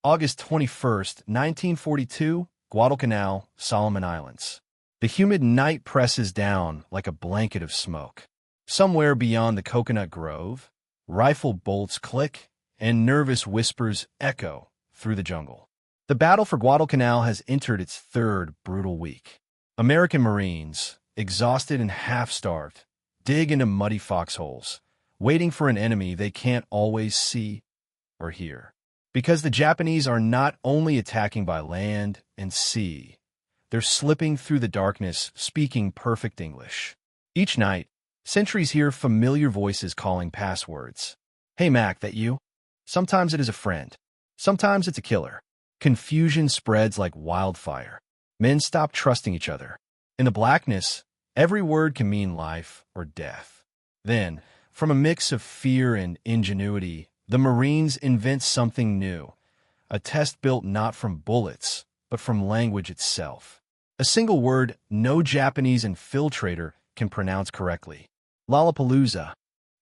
August 21st, 1942, Guadalcanal, Solomon Islands. The humid night presses down like a blanket of smoke. Somewhere beyond the coconut grove, rifle bolts click and nervous whispers echo through the jungle. The battle for Guadalcanal has entered its third brutal week. American Marines, exhausted and half-starved, dig into muddy foxholes, waiting for an enemy they can't always see or hear. Because the Japanese are not only attacking by land and sea, they're slipping through the darkness, speaking perfect English. Each night, sentries hear familiar voices calling passwords. "Hey Mac, that you?" Sometimes it is a friend. Sometimes it's a killer. Confusion spreads like wildfire. Men stop trusting each other. In the blackness, every word can mean life or death. Then, from a mix of fear and ingenuity, the Marines invent something new, a test built not from bullets, but from language itself. A single word no Japanese infiltrator can pronounce correctly. Lollapalooza.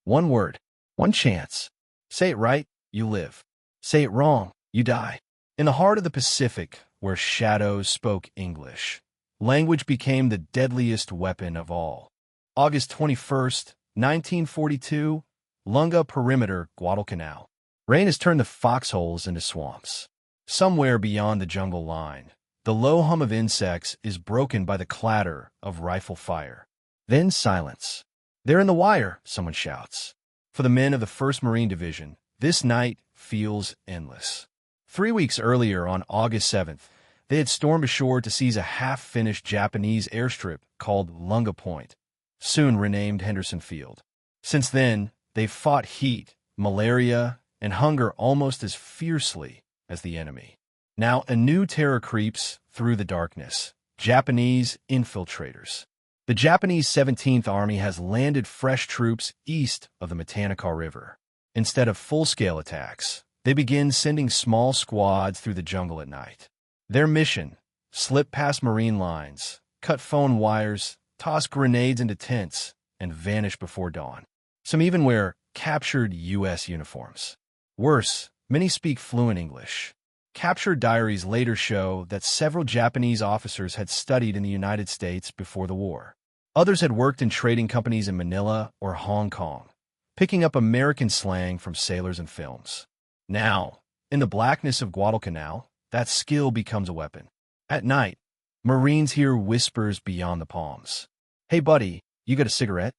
One word, one chance. Say it right, you live. Say it wrong, you die. In the heart of the Pacific, where shadows spoke English, language became the deadliest weapon of all. August 21st, 1942, Lunga Perimeter, Guadalcanal. Rain has turned the foxholes into swamps. Somewhere beyond the jungle line, the low hum of insects is broken by the clatter of rifle fire. Then silence. "They're in the wire," someone shouts. For the men of the 1st Marine Division, this night feels endless. 3 weeks earlier, on August 7th, they had stormed ashore to seize a half-finished Japanese airstrip called Lunga Point, soon renamed Henderson Field. Since then, they've fought heat, malaria, and hunger almost as fiercely as the enemy. Now a new terror creeps through the darkness: Japanese infiltrators. The Japanese 17th Army has landed fresh troops east of the Matanikaw River. Instead of full-scale attacks, they begin sending small squads through the jungle at night. Their mission: slip past Marine lines, cut phone wires, toss grenades into tents, and vanish before dawn. Some even wear captured U.S. uniforms. Worse, many speak fluent English. Captured diaries later show that several Japanese officers had studied in the United States before the war. Others had worked in trading companies in Manila or Hong Kong, picking up American slang from sailors and films. Now, in the blackness of Guadalcanal, that skill becomes a weapon. At night, Marines hear whispers beyond the palms. "Hey buddy, you got a cigarette?"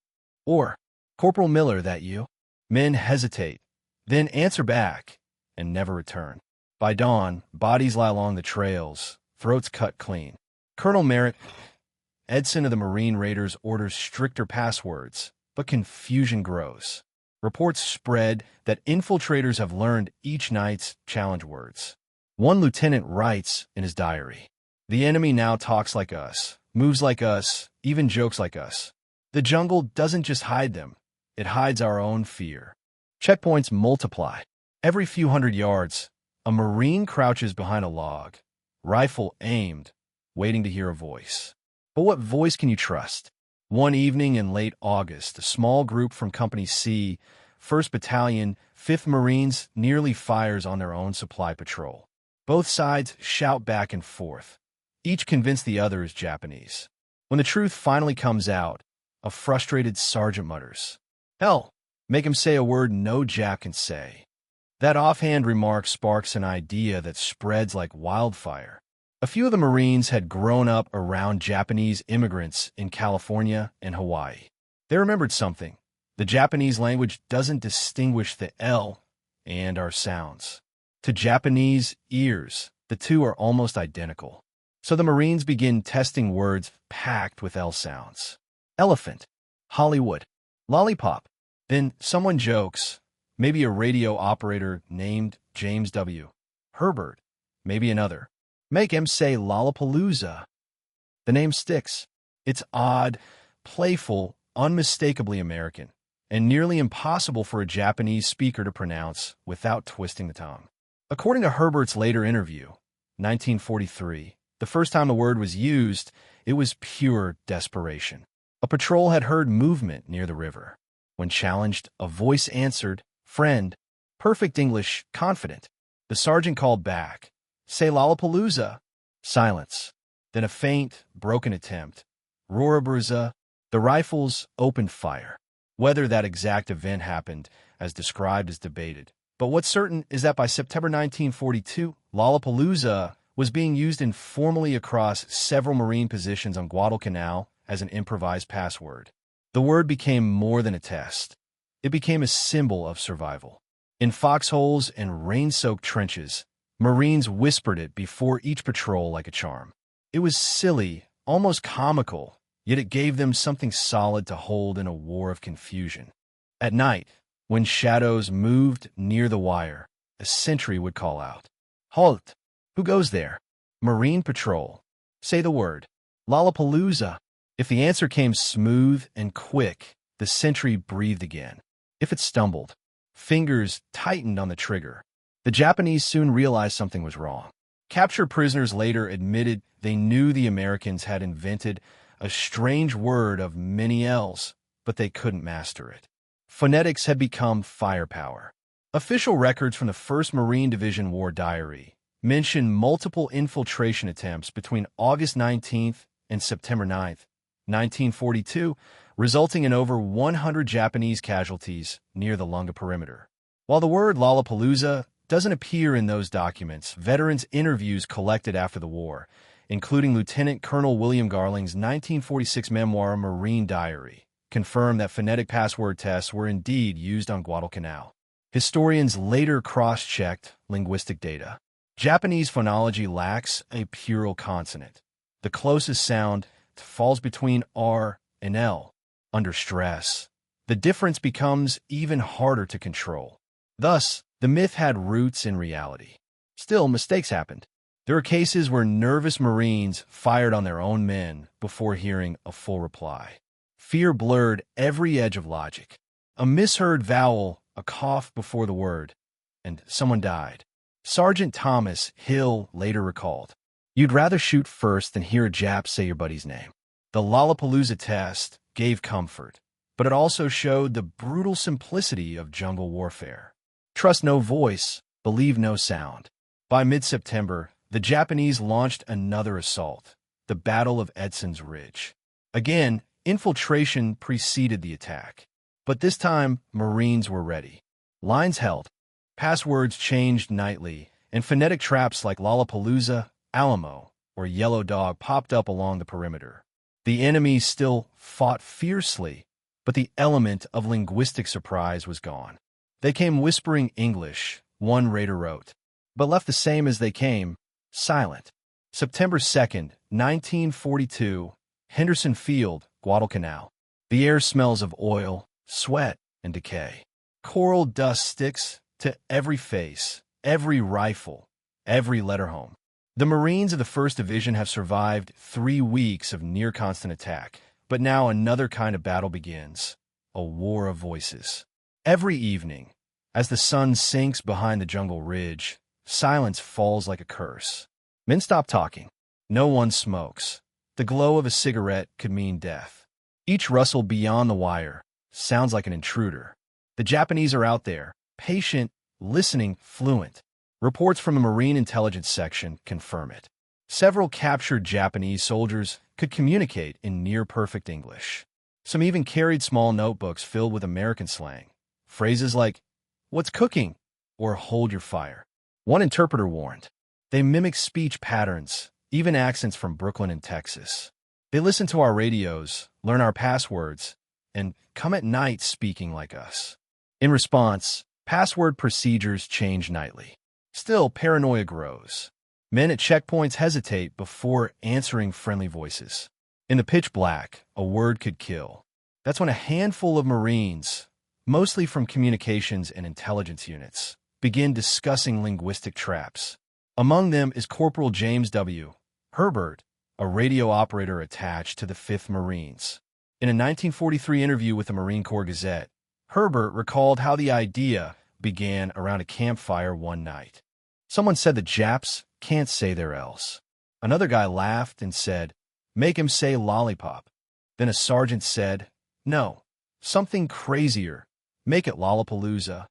Or, "Corporal Miller, that you?" Men hesitate, then answer back, and never return. By dawn, bodies lie along the trails, throats cut clean. Colonel Merritt Edson of the Marine Raiders orders stricter passwords, but confusion grows. Reports spread that infiltrators have learned each night's challenge words. One lieutenant writes in his diary, "The enemy now talks like us, moves like us, even jokes like us. The jungle doesn't just hide them, it hides our own fear." Checkpoints multiply. Every few hundred yards, a Marine crouches behind a log, rifle aimed, waiting to hear a voice. But what voice can you trust? One evening in late August, a small group from Company C, 1st Battalion, 5th Marines, nearly fires on their own supply patrol. Both sides shout back and forth, each convinced the other is Japanese. When the truth finally comes out, a frustrated sergeant mutters, "Hell, make him say a word no Jap can say." That offhand remark sparks an idea that spreads like wildfire. A few of the Marines had grown up around Japanese immigrants in California and Hawaii. They remembered something. The Japanese language doesn't distinguish the L and R sounds. To Japanese ears, the two are almost identical. So the Marines begin testing words packed with L sounds. Elephant, Hollywood, lollipop. Then someone jokes, maybe a radio operator named James W. Herbert, maybe another. Make him say Lollapalooza. The name sticks. It's odd, playful, unmistakably American, and nearly impossible for a Japanese speaker to pronounce without twisting the tongue. According to Herbert's later interview, 1943, the first time the word was used, it was pure desperation. A patrol had heard movement near the river. When challenged, a voice answered, "Friend," perfect English, confident. The sergeant called back, "Say Lollapalooza." Silence. Then a faint, broken attempt. Wartime. The rifles opened fire. Whether that exact event happened, as described, is debated. But what's certain is that by September 1942, Lollapalooza was being used informally across several Marine positions on Guadalcanal as an improvised password. The word became more than a test. It became a symbol of survival. In foxholes and rain-soaked trenches, Marines whispered it before each patrol like a charm. It was silly, almost comical, yet it gave them something solid to hold in a war of confusion. At night, when shadows moved near the wire, a sentry would call out, "Halt! Who goes there?" "Marine Patrol." "Say the word." "Lollapalooza." If the answer came smooth and quick, the sentry breathed again. If it stumbled, fingers tightened on the trigger. The Japanese soon realized something was wrong. Captured prisoners later admitted they knew the Americans had invented a strange word of many L's, but they couldn't master it. Phonetics had become firepower. Official records from the 1st Marine Division War Diary mention multiple infiltration attempts between August 19th and September 9th, 1942, resulting in over 100 Japanese casualties near the Lunga perimeter. While the word Lollapalooza doesn't appear in those documents, veterans' interviews collected after the war, including Lieutenant Colonel William Garling's 1946 memoir Marine Diary, confirm that phonetic password tests were indeed used on Guadalcanal. Historians later cross-checked linguistic data. Japanese phonology lacks a plural consonant. The closest sound falls between R and L. Under stress, the difference becomes even harder to control. Thus, the myth had roots in reality. Still, mistakes happened. There are cases where nervous Marines fired on their own men before hearing a full reply. Fear blurred every edge of logic. A misheard vowel, a cough before the word, and someone died. Sergeant Thomas Hill later recalled, "You'd rather shoot first than hear a Jap say your buddy's name." The Lollapalooza test gave comfort, but it also showed the brutal simplicity of jungle warfare. Trust no voice, believe no sound. By mid-September, the Japanese launched another assault, the Battle of Edson's Ridge. Again, infiltration preceded the attack. But this time, Marines were ready. Lines held, passwords changed nightly, and phonetic traps like Lollapalooza, Alamo, or Yellow Dog popped up along the perimeter. The enemy still fought fiercely, but the element of linguistic surprise was gone. They came whispering English, one raider wrote, but left the same as they came, silent. September 2nd, 1942, Henderson Field, Guadalcanal. The air smells of oil, sweat, and decay. Coral dust sticks to every face, every rifle, every letterhome. The Marines of the 1st Division have survived 3 weeks of near-constant attack, but now another kind of battle begins, a war of voices. Every evening, as the sun sinks behind the jungle ridge, silence falls like a curse. Men stop talking. No one smokes. The glow of a cigarette could mean death. Each rustle beyond the wire sounds like an intruder. The Japanese are out there, patient, listening, fluent. Reports from the Marine Intelligence Section confirm it. Several captured Japanese soldiers could communicate in near-perfect English. Some even carried small notebooks filled with American slang. Phrases like, "What's cooking?" or "Hold your fire." One interpreter warned, "They mimic speech patterns, even accents from Brooklyn and Texas. They listen to our radios, learn our passwords, and come at night speaking like us." In response, password procedures change nightly. Still, paranoia grows. Men at checkpoints hesitate before answering friendly voices. In the pitch black, a word could kill. That's when a handful of Marines, mostly from communications and intelligence units, begin discussing linguistic traps. Among them is Corporal James W. Herbert, a radio operator attached to the 5th Marines. In a 1943 interview with the Marine Corps Gazette, Herbert recalled how the idea began around a campfire one night. Someone said the Japs can't say their L's. Another guy laughed and said, "Make him say lollipop." Then a sergeant said, "No, something crazier. Make it Lollapalooza."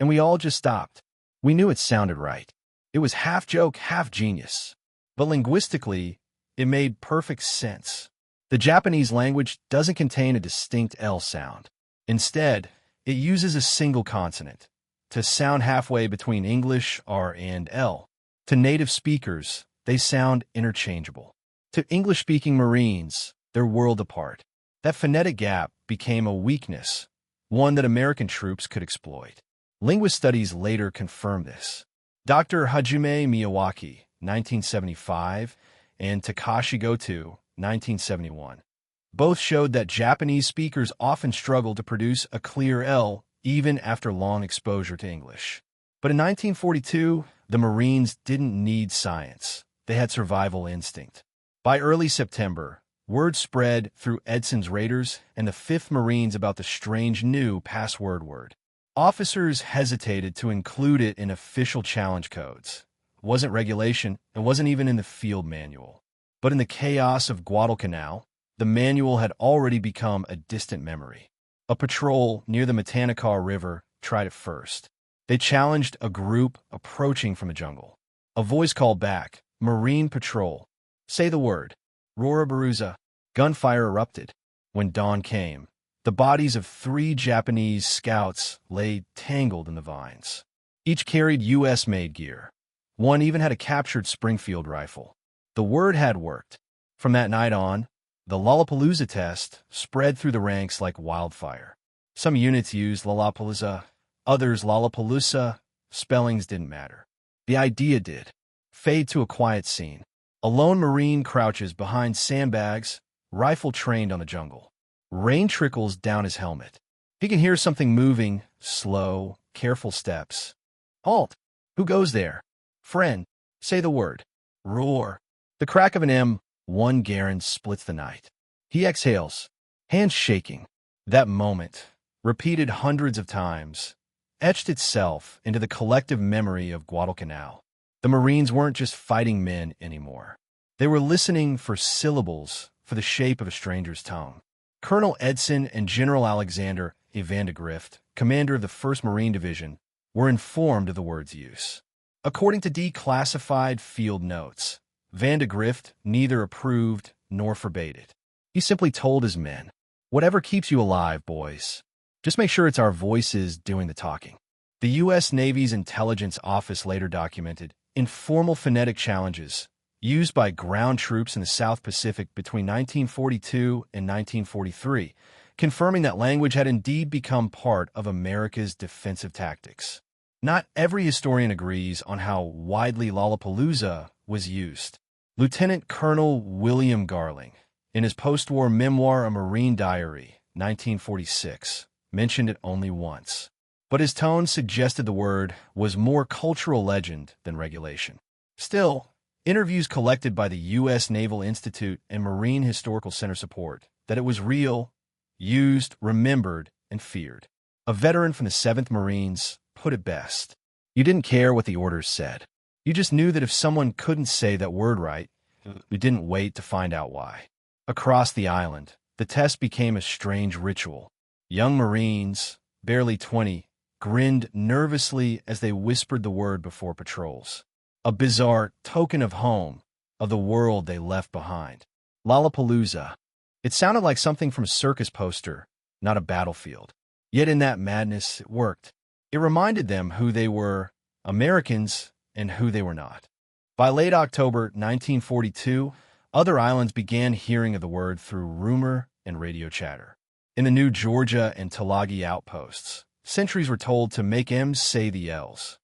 And we all just stopped. We knew it sounded right. It was half joke, half genius. But linguistically, it made perfect sense. The Japanese language doesn't contain a distinct L sound. Instead, it uses a single consonant to sound halfway between English R and L. To native speakers, they sound interchangeable. To English-speaking Marines, they're worlds apart. That phonetic gap became a weakness, one that American troops could exploit. Linguist studies later confirmed this. Dr. Hajime Miyawaki, 1975, and Takashi Goto, 1971, both showed that Japanese speakers often struggle to produce a clear L even after long exposure to English. But in 1942, the Marines didn't need science. They had survival instinct. By early September, word spread through Edson's raiders and the 5th Marines about the strange new password word. Officers hesitated to include it in official challenge codes. It wasn't regulation, it wasn't even in the field manual. But in the chaos of Guadalcanal, the manual had already become a distant memory. A patrol near the Matanacar River tried it first. They challenged a group approaching from the jungle. A voice called back, "Marine Patrol. Say the word." Lollapalooza. Gunfire erupted. When dawn came, the bodies of 3 Japanese scouts lay tangled in the vines. Each carried U.S.-made gear. One even had a captured Springfield rifle. The word had worked. From that night on, the Lollapalooza test spread through the ranks like wildfire. Some units used Lollapalooza, others Lollapalooza. Spellings didn't matter. The idea did. Fade to a quiet scene. A lone Marine crouches behind sandbags, rifle trained on the jungle. Rain trickles down his helmet. He can hear something moving, slow, careful steps. Halt! Who goes there? Friend, say the word. Roar. The crack of an M1 Garand splits the night. He exhales, hands shaking. That moment, repeated hundreds of times, etched itself into the collective memory of Guadalcanal. The Marines weren't just fighting men anymore. They were listening for syllables, for the shape of a stranger's tongue. Colonel Edson and General Alexander A. Vandegrift, commander of the 1st Marine Division, were informed of the word's use. According to declassified field notes, Vandegrift neither approved nor forbade it. He simply told his men, "Whatever keeps you alive, boys. Just make sure it's our voices doing the talking." The U.S. Navy's Intelligence Office later documented informal phonetic challenges used by ground troops in the South Pacific between 1942 and 1943, confirming that language had indeed become part of America's defensive tactics. Not every historian agrees on how widely Lollapalooza was used. Lieutenant Colonel William Garling, in his post-war memoir A Marine Diary, 1946, mentioned it only once. But his tone suggested the word was more cultural legend than regulation. Still, interviews collected by the U.S. Naval Institute and Marine Historical Center support that it was real, used, remembered, and feared. A veteran from the 7th Marines put it best. You didn't care what the orders said. You just knew that if someone couldn't say that word right, you didn't wait to find out why. Across the island, the test became a strange ritual. Young Marines, barely 20, grinned nervously as they whispered the word before patrols. A bizarre token of home, of the world they left behind. Lollapalooza. It sounded like something from a circus poster, not a battlefield. Yet in that madness, it worked. It reminded them who they were, Americans, and who they were not. By late October 1942, other islands began hearing of the word through rumor and radio chatter. In the new Georgia and Tulagi outposts, sentries were told to make M's say the L's.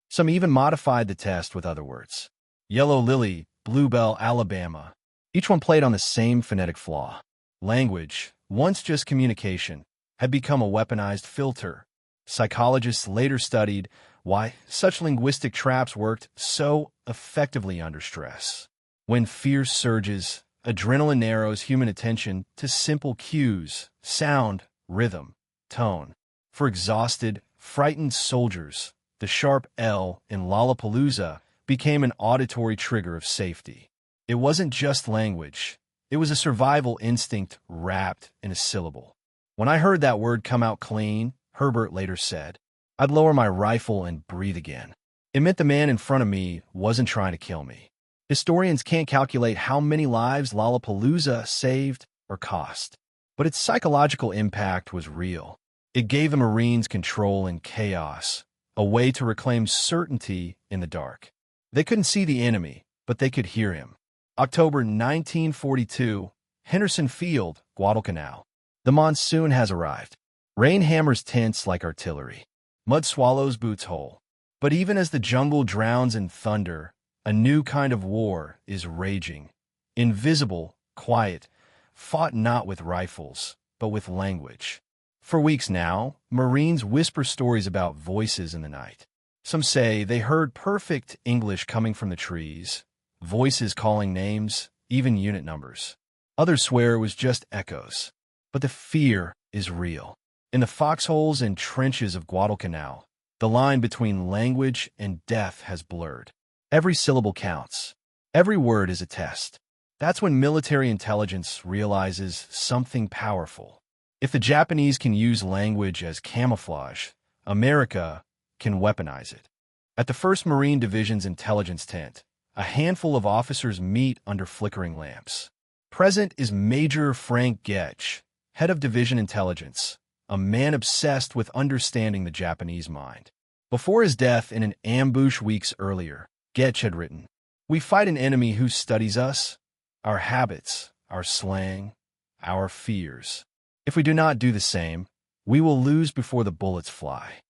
Some even modified the test with other words. Yellow Lily, Bluebell, Alabama. Each one played on the same phonetic flaw. Language, once just communication, had become a weaponized filter. Psychologists later studied why such linguistic traps worked so effectively under stress. When fear surges, adrenaline narrows human attention to simple cues, sound, rhythm, tone. For exhausted, frightened soldiers, the sharp L in Lollapalooza became an auditory trigger of safety. It wasn't just language. It was a survival instinct wrapped in a syllable. When I heard that word come out clean, Herbert later said, I'd lower my rifle and breathe again. It meant the man in front of me wasn't trying to kill me. Historians can't calculate how many lives Lollapalooza saved or cost, but its psychological impact was real. It gave the Marines control in chaos, a way to reclaim certainty in the dark. They couldn't see the enemy, but they could hear him. October 1942, Henderson Field, Guadalcanal. The monsoon has arrived. Rain hammers tents like artillery. Mud swallows boots whole. But even as the jungle drowns in thunder, a new kind of war is raging. Invisible, quiet, fought not with rifles, but with language. For weeks now, Marines whisper stories about voices in the night. Some say they heard perfect English coming from the trees, voices calling names, even unit numbers. Others swear it was just echoes. But the fear is real. In the foxholes and trenches of Guadalcanal, the line between language and death has blurred. Every syllable counts. Every word is a test. That's when military intelligence realizes something powerful. If the Japanese can use language as camouflage, America can weaponize it. At the 1st Marine Division's intelligence tent, a handful of officers meet under flickering lamps. Present is Major Frank Getch, head of Division Intelligence, a man obsessed with understanding the Japanese mind. Before his death in an ambush weeks earlier, Getch had written, "We fight an enemy who studies us, our habits, our slang, our fears. If we do not do the same, we will lose before the bullets fly."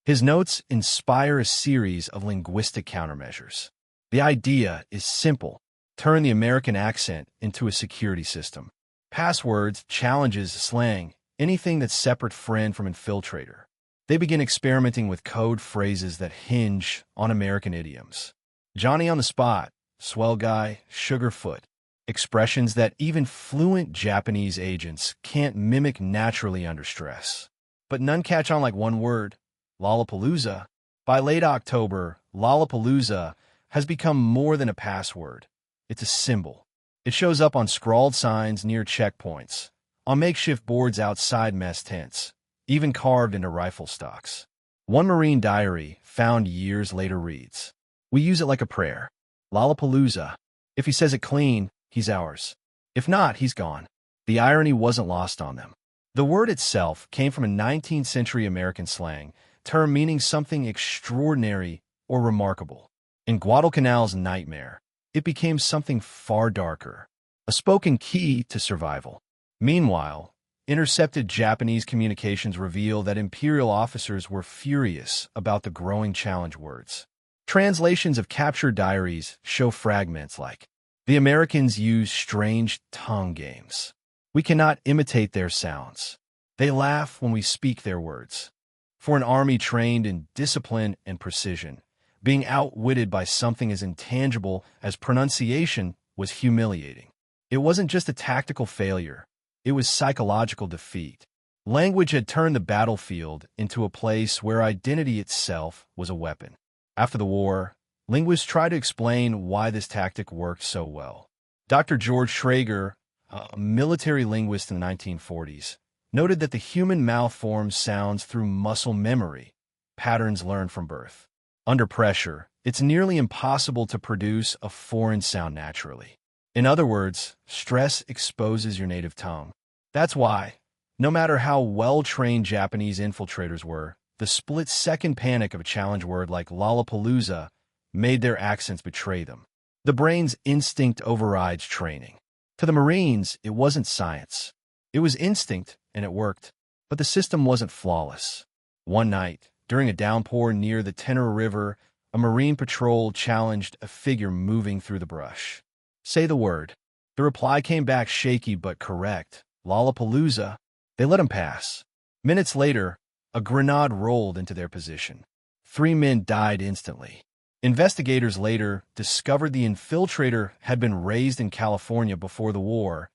His notes inspire a series of linguistic countermeasures. The idea is simple: turn the American accent into a security system. Passwords, challenges, slang, anything that's separate friend from infiltrator. They begin experimenting with code phrases that hinge on American idioms. Johnny on the spot, swell guy, sugarfoot. Expressions that even fluent Japanese agents can't mimic naturally under stress. But none catch on like one word: Lollapalooza. By late October, Lollapalooza has become more than a password. It's a symbol. It shows up on scrawled signs near checkpoints, on makeshift boards outside mess tents, even carved into rifle stocks. One Marine diary, found years later, reads, "We use it like a prayer. Lollapalooza. If he says it clean, he's ours. If not, he's gone." The irony wasn't lost on them. The word itself came from a 19th century American slang term meaning something extraordinary or remarkable. In Guadalcanal's nightmare, it became something far darker, a spoken key to survival. Meanwhile, intercepted Japanese communications reveal that imperial officers were furious about the growing challenge words. Translations of captured diaries show fragments like, "The Americans use strange tongue games. We cannot imitate their sounds. They laugh when we speak their words." For an army trained in discipline and precision, being outwitted by something as intangible as pronunciation was humiliating. It wasn't just a tactical failure. It was psychological defeat. Language had turned the battlefield into a place where identity itself was a weapon. After the war, linguists tried to explain why this tactic worked so well. Dr. George Schrager, a military linguist in the 1940s, noted that the human mouth forms sounds through muscle memory, patterns learned from birth. Under pressure, it's nearly impossible to produce a foreign sound naturally. In other words, stress exposes your native tongue. That's why, no matter how well-trained Japanese infiltrators were, the split-second panic of a challenge word like Lollapalooza made their accents betray them. The brain's instinct overrides training. To the Marines, it wasn't science. It was instinct, and it worked. But the system wasn't flawless. One night, during a downpour near the Tenor River, a Marine patrol challenged a figure moving through the brush. "Say the word." The reply came back shaky but correct: "Lollapalooza." They let him pass. Minutes later, a grenade rolled into their position. 3 men died instantly. Investigators later discovered the infiltrator had been raised in California before the war.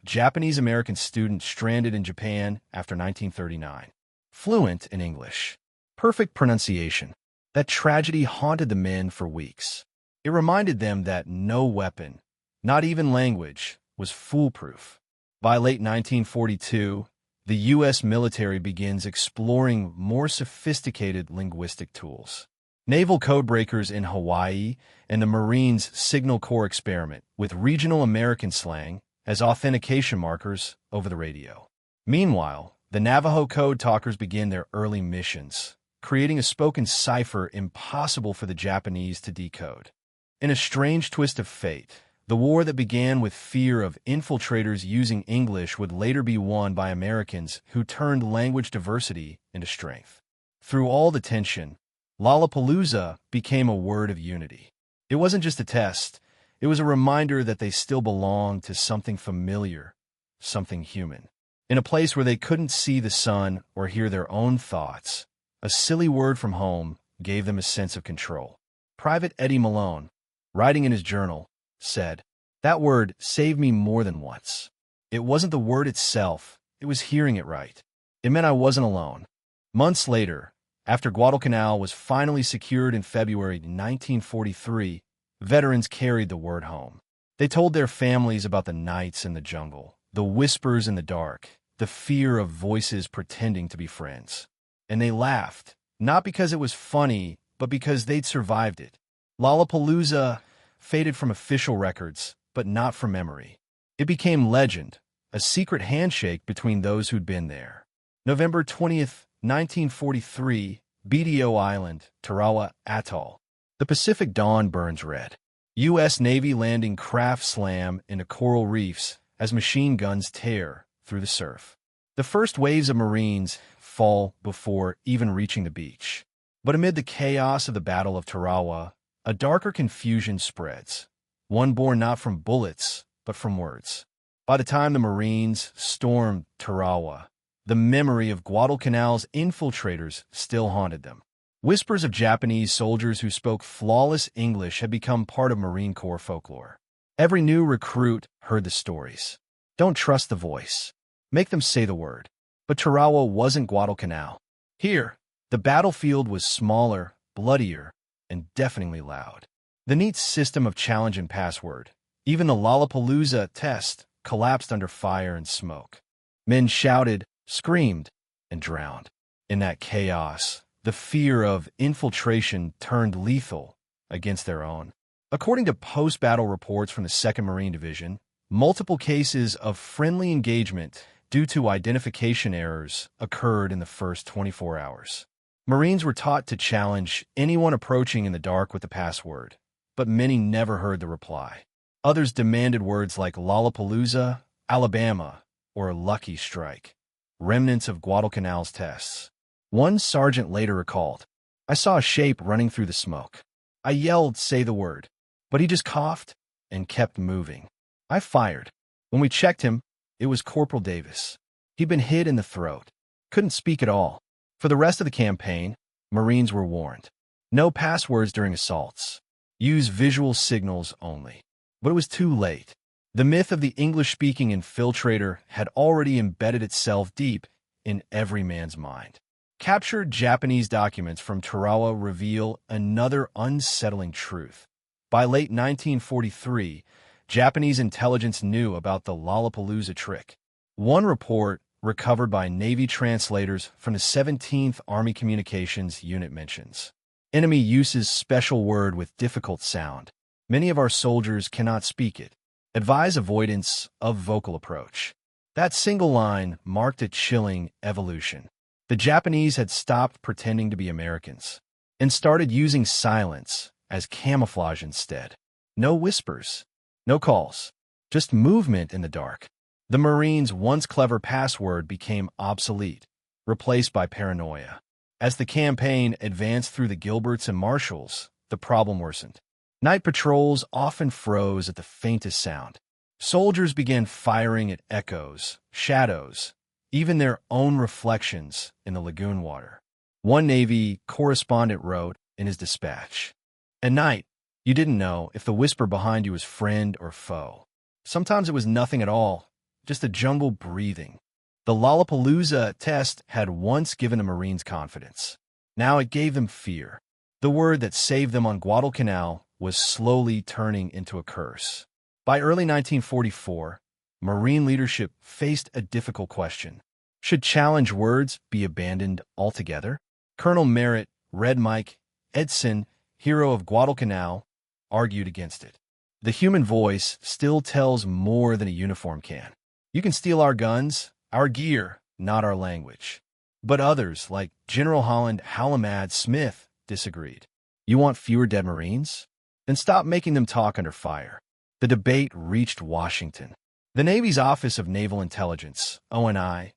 Japanese-American student stranded in Japan after 1939. Fluent in English. Perfect pronunciation. That tragedy haunted the men for weeks. It reminded them that no weapon, not even language, was foolproof. By late 1942, the U.S. military begins exploring more sophisticated linguistic tools. naval codebreakers in Hawaii, and the Marines' Signal Corps experiment with regional American slang as authentication markers over the radio. Meanwhile, the Navajo code talkers begin their early missions, creating a spoken cipher impossible for the Japanese to decode. In a strange twist of fate, the war that began with fear of infiltrators using English would later be won by Americans who turned language diversity into strength. Through all the tension, Lollapalooza became a word of unity. It wasn't just a test, it was a reminder that they still belonged to something familiar, something human. In a place where they couldn't see the sun or hear their own thoughts, a silly word from home gave them a sense of control. Private Eddie Malone, writing in his journal, said, "That word saved me more than once. It wasn't the word itself, it was hearing it right. It meant I wasn't alone." Months later, after Guadalcanal was finally secured in February 1943, veterans carried the word home. They told their families about the nights in the jungle, the whispers in the dark, the fear of voices pretending to be friends. And they laughed, not because it was funny, but because they'd survived it. Lollapalooza faded from official records, but not from memory. It became legend, a secret handshake between those who'd been there. November 20th, 1943, BDO Island, Tarawa Atoll. The Pacific dawn burns red. U.S. Navy landing craft slam into coral reefs as machine guns tear through the surf. The first waves of Marines fall before even reaching the beach. But amid the chaos of the Battle of Tarawa, a darker confusion spreads, one born not from bullets, but from words. By the time the Marines stormed Tarawa, the memory of Guadalcanal's infiltrators still haunted them. Whispers of Japanese soldiers who spoke flawless English had become part of Marine Corps folklore. Every new recruit heard the stories. Don't trust the voice. Make them say the word. But Tarawa wasn't Guadalcanal. Here, the battlefield was smaller, bloodier, and deafeningly loud. The neat system of challenge and password, even the Lollapalooza test, collapsed under fire and smoke. Men shouted, screamed, and drowned. In that chaos, the fear of infiltration turned lethal against their own. According to post-battle reports from the 2nd Marine Division, multiple cases of friendly engagement due to identification errors occurred in the first 24 hours. Marines were taught to challenge anyone approaching in the dark with the password, but many never heard the reply. Others demanded words like Lollapalooza, Alabama, or Lucky Strike, remnants of Guadalcanal's tests. One sergeant later recalled, "I saw a shape running through the smoke. I yelled, 'Say the word,' but he just coughed and kept moving. I fired. When we checked him, it was Corporal Davis. He'd been hit in the throat. Couldn't speak at all." For the rest of the campaign, Marines were warned. No passwords during assaults. Use visual signals only. But it was too late. The myth of the English-speaking infiltrator had already embedded itself deep in every man's mind. Captured Japanese documents from Tarawa reveal another unsettling truth. By late 1943, Japanese intelligence knew about the Lollapalooza trick. One report recovered by Navy translators from the 17th Army Communications Unit mentions, "Enemy uses special word with difficult sound. Many of our soldiers cannot speak it. Advise avoidance of vocal approach." That single line marked a chilling evolution. The Japanese had stopped pretending to be Americans and started using silence as camouflage instead. No whispers, no calls, just movement in the dark. The Marines' once clever password became obsolete, replaced by paranoia. As the campaign advanced through the Gilberts and Marshalls, the problem worsened. Night patrols often froze at the faintest sound. Soldiers began firing at echoes, shadows, even their own reflections in the lagoon water. One Navy correspondent wrote in his dispatch, "At night, you didn't know if the whisper behind you was friend or foe. Sometimes it was nothing at all, just the jungle breathing." The Lollapalooza test had once given the Marines confidence. Now it gave them fear. The word that saved them on Guadalcanal was slowly turning into a curse. By early 1944, Marine leadership faced a difficult question. Should challenge words be abandoned altogether? Colonel Merritt, Red Mike, Edson, hero of Guadalcanal, argued against it. The human voice still tells more than a uniform can. You can steal our guns, our gear, not our language. But others, like General Holland Halamad Smith, disagreed. You want fewer dead Marines? Then stop making them talk under fire. The debate reached Washington. The Navy's Office of Naval Intelligence, ONI,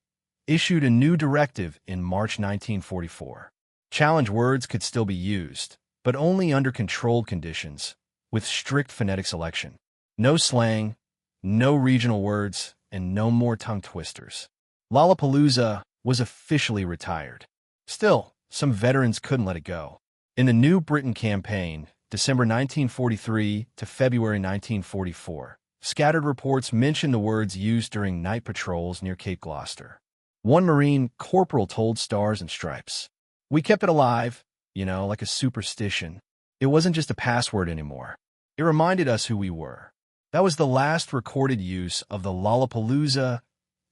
issued a new directive in March 1944. Challenge words could still be used, but only under controlled conditions, with strict phonetic selection. No slang, no regional words, and no more tongue twisters. Lollapalooza was officially retired. Still, some veterans couldn't let it go. In the New Britain campaign, December 1943 to February 1944, scattered reports mentioned the words used during night patrols near Cape Gloucester. One Marine corporal told Stars and Stripes, "We kept it alive, like a superstition. It wasn't just a password anymore. It reminded us who we were." That was the last recorded use of the Lollapalooza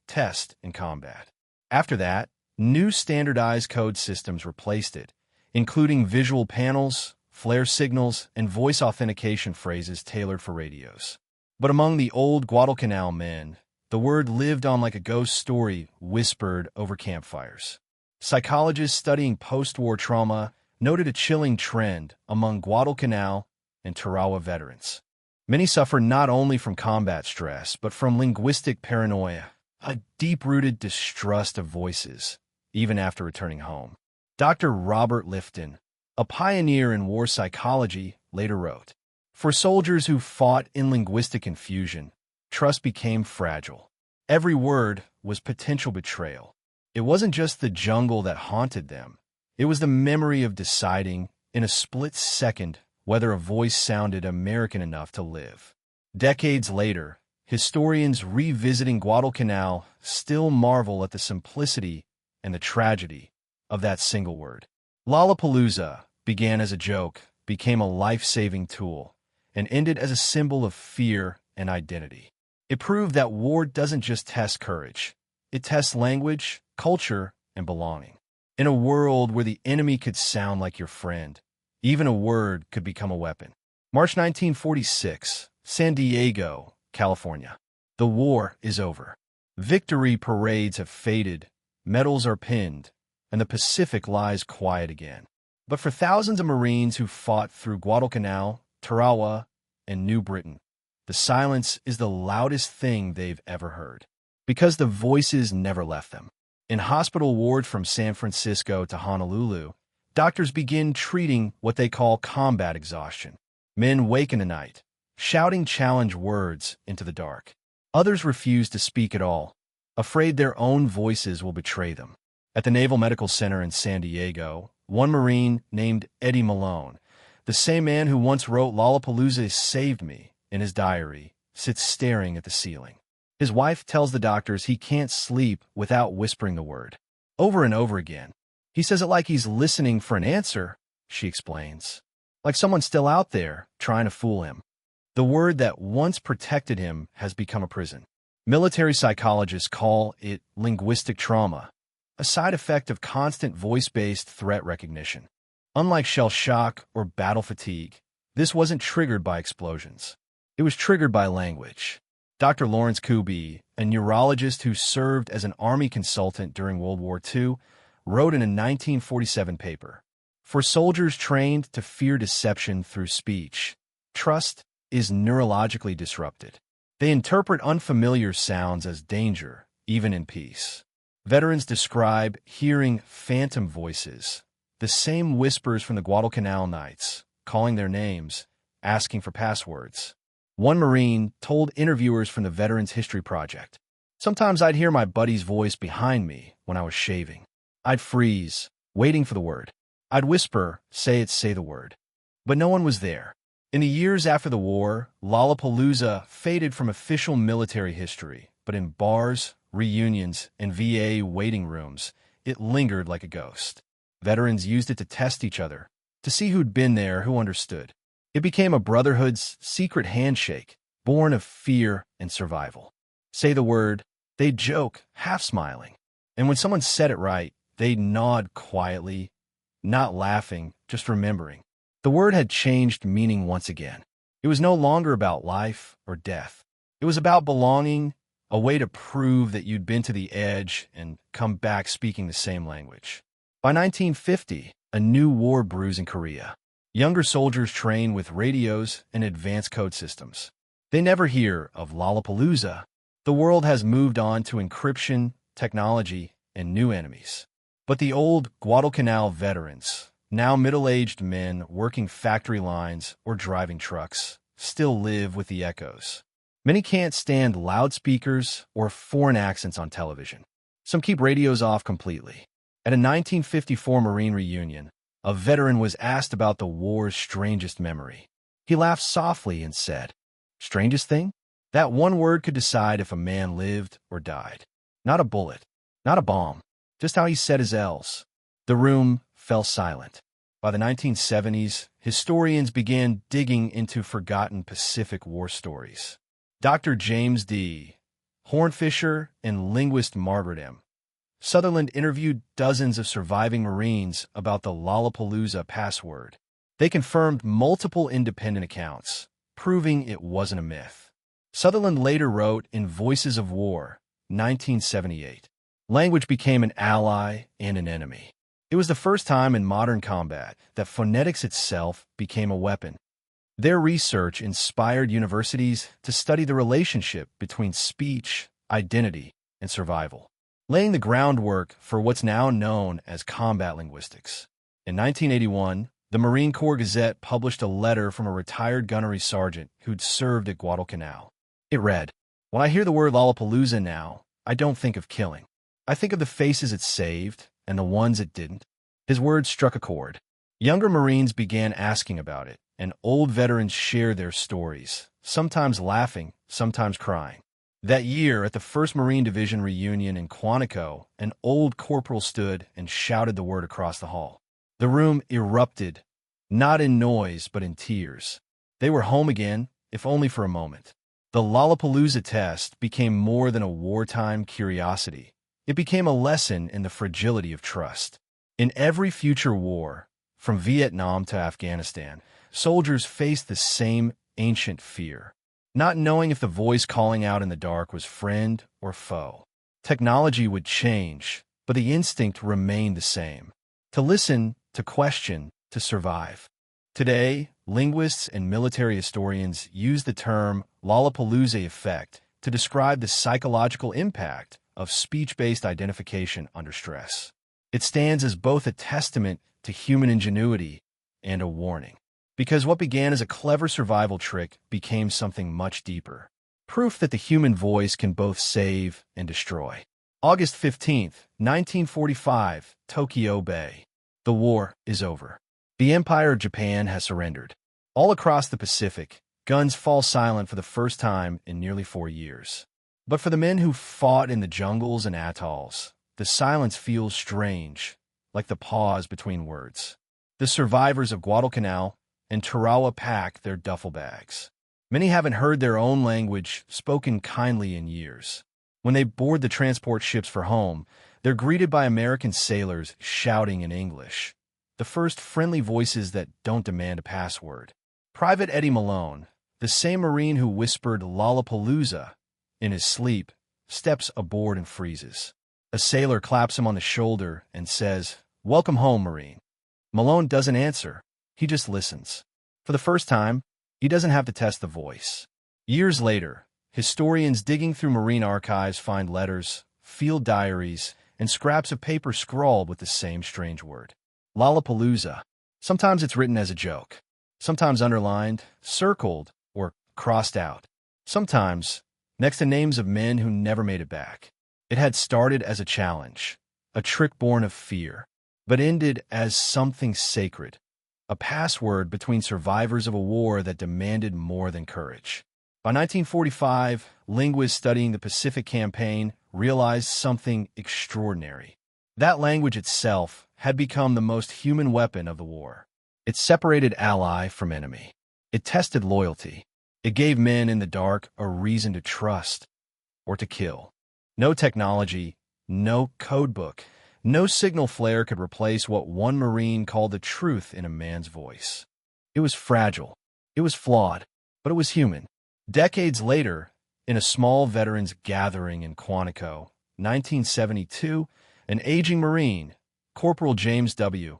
test in combat. After that, new standardized code systems replaced it, including visual panels, flare signals, and voice authentication phrases tailored for radios. But among the old Guadalcanal men, the word lived on like a ghost story whispered over campfires. Psychologists studying post-war trauma noted a chilling trend among Guadalcanal and Tarawa veterans. Many suffer not only from combat stress, but from linguistic paranoia, a deep-rooted distrust of voices, even after returning home. Dr. Robert Lifton, a pioneer in war psychology, later wrote, "For soldiers who fought in linguistic confusion, trust became fragile. Every word was potential betrayal. It wasn't just the jungle that haunted them. It was the memory of deciding, in a split second, whether a voice sounded American enough to live." Decades later, historians revisiting Guadalcanal still marvel at the simplicity and the tragedy of that single word. Lollapalooza began as a joke, became a life-saving tool, and ended as a symbol of fear and identity. It proved that war doesn't just test courage. It tests language, culture, and belonging. In a world where the enemy could sound like your friend, even a word could become a weapon. March 1946, San Diego, California. The war is over. Victory parades have faded, medals are pinned, and the Pacific lies quiet again. But for thousands of Marines who fought through Guadalcanal, Tarawa, and New Britain, the silence is the loudest thing they've ever heard, because the voices never left them. In hospital wards from San Francisco to Honolulu, doctors begin treating what they call combat exhaustion. Men wake in the night, shouting challenge words into the dark. Others refuse to speak at all, afraid their own voices will betray them. At the Naval Medical Center in San Diego, one Marine named Eddie Malone, the same man who once wrote "Lollapalooza saved me" in his diary, sits staring at the ceiling. His wife tells the doctors he can't sleep without whispering the word. Over and over again. He says it like he's listening for an answer, she explains. Like someone's still out there, trying to fool him. The word that once protected him has become a prison. Military psychologists call it linguistic trauma, a side effect of constant voice-based threat recognition. Unlike shell shock or battle fatigue, this wasn't triggered by explosions. It was triggered by language. Dr. Lawrence Kuby, a neurologist who served as an Army consultant during World War II, wrote in a 1947 paper, "For soldiers trained to fear deception through speech, trust is neurologically disrupted. They interpret unfamiliar sounds as danger, even in peace." Veterans describe hearing phantom voices, the same whispers from the Guadalcanal nights, calling their names, asking for passwords. One Marine told interviewers from the Veterans History Project, "Sometimes I'd hear my buddy's voice behind me when I was shaving. I'd freeze, waiting for the word. I'd whisper, say the word." But no one was there. In the years after the war, Lollapalooza faded from official military history, but in bars, reunions, and VA waiting rooms, it lingered like a ghost. Veterans used it to test each other, to see who'd been there, who understood. It became a brotherhood's secret handshake, born of fear and survival. Say the word, they'd joke, half smiling. And when someone said it right, they'd nod quietly, not laughing, just remembering. The word had changed meaning once again. It was no longer about life or death. It was about belonging, a way to prove that you'd been to the edge and come back speaking the same language. By 1950, a new war brews in Korea. Younger soldiers train with radios and advanced code systems. They never hear of Lollapalooza. The world has moved on to encryption, technology, and new enemies. But the old Guadalcanal veterans, now middle-aged men working factory lines or driving trucks, still live with the echoes. Many can't stand loudspeakers or foreign accents on television. Some keep radios off completely. At a 1954 Marine reunion, a veteran was asked about the war's strangest memory. He laughed softly and said, "Strangest thing? That one word could decide if a man lived or died. Not a bullet, not a bomb, just how he said his L's." The room fell silent. By the 1970s, historians began digging into forgotten Pacific War stories. Dr. James D. Hornfisher and linguist Margaret M. Sutherland interviewed dozens of surviving Marines about the Lollapalooza password. They confirmed multiple independent accounts, proving it wasn't a myth. Sutherland later wrote in Voices of War, 1978, "Language became an ally and an enemy. It was the first time in modern combat that phonetics itself became a weapon." Their research inspired universities to study the relationship between speech, identity, and survival, laying the groundwork for what's now known as combat linguistics. In 1981, the Marine Corps Gazette published a letter from a retired gunnery sergeant who'd served at Guadalcanal. It read, "When I hear the word Lollapalooza now, I don't think of killing. I think of the faces it saved and the ones it didn't." His words struck a chord. Younger Marines began asking about it, and old veterans shared their stories, sometimes laughing, sometimes crying. That year, at the 1st Marine Division reunion in Quantico, an old corporal stood and shouted the word across the hall. The room erupted, not in noise, but in tears. They were home again, if only for a moment. The Lollapalooza test became more than a wartime curiosity. It became a lesson in the fragility of trust. In every future war, from Vietnam to Afghanistan, soldiers faced the same ancient fear, not knowing if the voice calling out in the dark was friend or foe. Technology would change, but the instinct remained the same: to listen, to question, to survive. Today, linguists and military historians use the term Lollapalooza effect to describe the psychological impact of speech-based identification under stress. It stands as both a testament to human ingenuity and a warning. Because what began as a clever survival trick became something much deeper. Proof that the human voice can both save and destroy. August 15th, 1945, Tokyo Bay. The war is over. The Empire of Japan has surrendered. All across the Pacific, guns fall silent for the first time in nearly 4 years. But for the men who fought in the jungles and atolls, the silence feels strange, like the pause between words. The survivors of Guadalcanal and Tarawa pack their duffel bags. Many haven't heard their own language spoken kindly in years. When they board the transport ships for home, they're greeted by American sailors shouting in English, the first friendly voices that don't demand a password. Private Eddie Malone, the same Marine who whispered Lollapalooza in his sleep, steps aboard and freezes. A sailor claps him on the shoulder and says, "Welcome home, Marine." Malone doesn't answer. He just listens. For the first time, he doesn't have to test the voice. Years later, historians digging through Marine archives find letters, field diaries, and scraps of paper scrawled with the same strange word. Lollapalooza. Sometimes it's written as a joke. Sometimes underlined, circled, or crossed out. Sometimes next to names of men who never made it back. It had started as a challenge, a trick born of fear, but ended as something sacred, a password between survivors of a war that demanded more than courage. By 1945, linguists studying the Pacific Campaign realized something extraordinary. That language itself had become the most human weapon of the war. It separated ally from enemy. It tested loyalty. It gave men in the dark a reason to trust or to kill. No technology, no codebook, No signal flare could replace what one Marine called the truth in a man's voice. It was fragile. It was flawed, but it was human. Decades later, in a small veterans gathering in Quantico, 1972, an aging Marine, Corporal James W.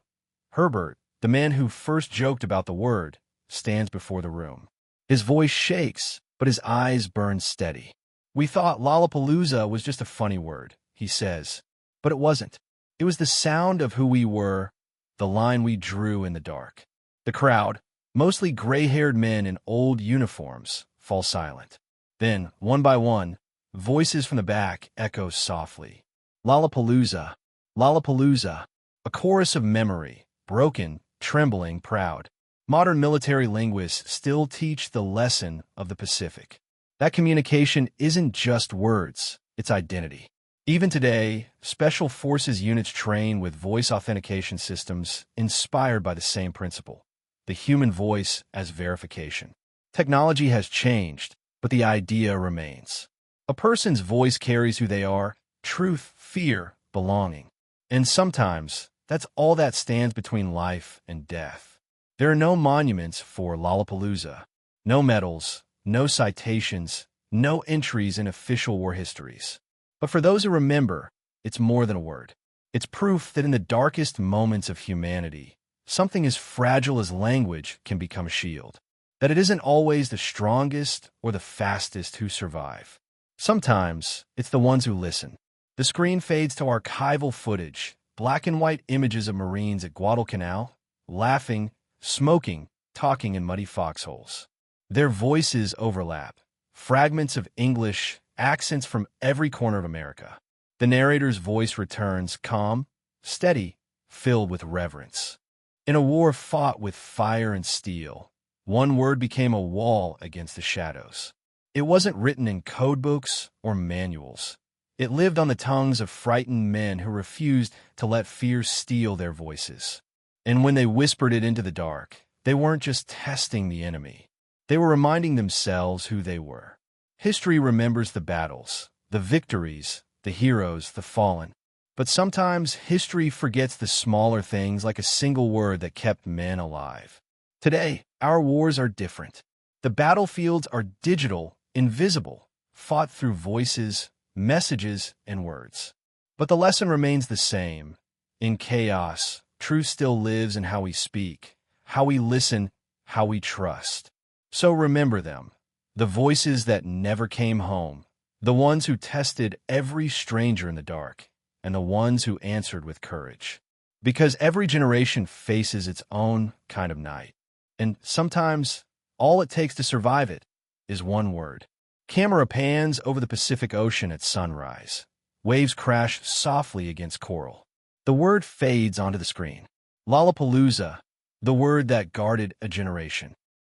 Herbert, the man who first joked about the word, stands before the room. His voice shakes, but his eyes burn steady. "We thought Lollapalooza was just a funny word," he says. But it wasn't. It was the sound of who we were, the line we drew in the dark. The crowd, mostly gray-haired men in old uniforms, fall silent. Then, one by one, voices from the back echo softly. Lollapalooza, Lollapalooza, a chorus of memory, broken, trembling, proud. Modern military linguists still teach the lesson of the Pacific. That communication isn't just words, it's identity. Even today, Special Forces units train with voice authentication systems inspired by the same principle, the human voice as verification. Technology has changed, but the idea remains. A person's voice carries who they are, truth, fear, belonging. And sometimes, that's all that stands between life and death. There are no monuments for Lollapalooza, no medals, no citations, no entries in official war histories. But for those who remember, it's more than a word. It's proof that in the darkest moments of humanity, something as fragile as language can become a shield. That it isn't always the strongest or the fastest who survive. Sometimes, it's the ones who listen. The screen fades to archival footage, black and white images of Marines at Guadalcanal, laughing, smoking, talking in muddy foxholes. Their voices overlap, fragments of English, accents from every corner of America. The narrator's voice returns calm, steady, filled with reverence. In a war fought with fire and steel, one word became a wall against the shadows. It wasn't written in codebooks or manuals. It lived on the tongues of frightened men who refused to let fear steal their voices. And when they whispered it into the dark, they weren't just testing the enemy. They were reminding themselves who they were. History remembers the battles, the victories, the heroes, the fallen. But sometimes history forgets the smaller things like a single word that kept men alive. Today, our wars are different. The battlefields are digital, invisible, fought through voices, messages, and words. But the lesson remains the same. In chaos, truth still lives in how we speak, how we listen, how we trust. So remember them, the voices that never came home, the ones who tested every stranger in the dark, and the ones who answered with courage. Because every generation faces its own kind of night. And sometimes, all it takes to survive it is one word. Camera pans over the Pacific Ocean at sunrise. Waves crash softly against coral. The word fades onto the screen. Lollapalooza, the word that guarded a generation.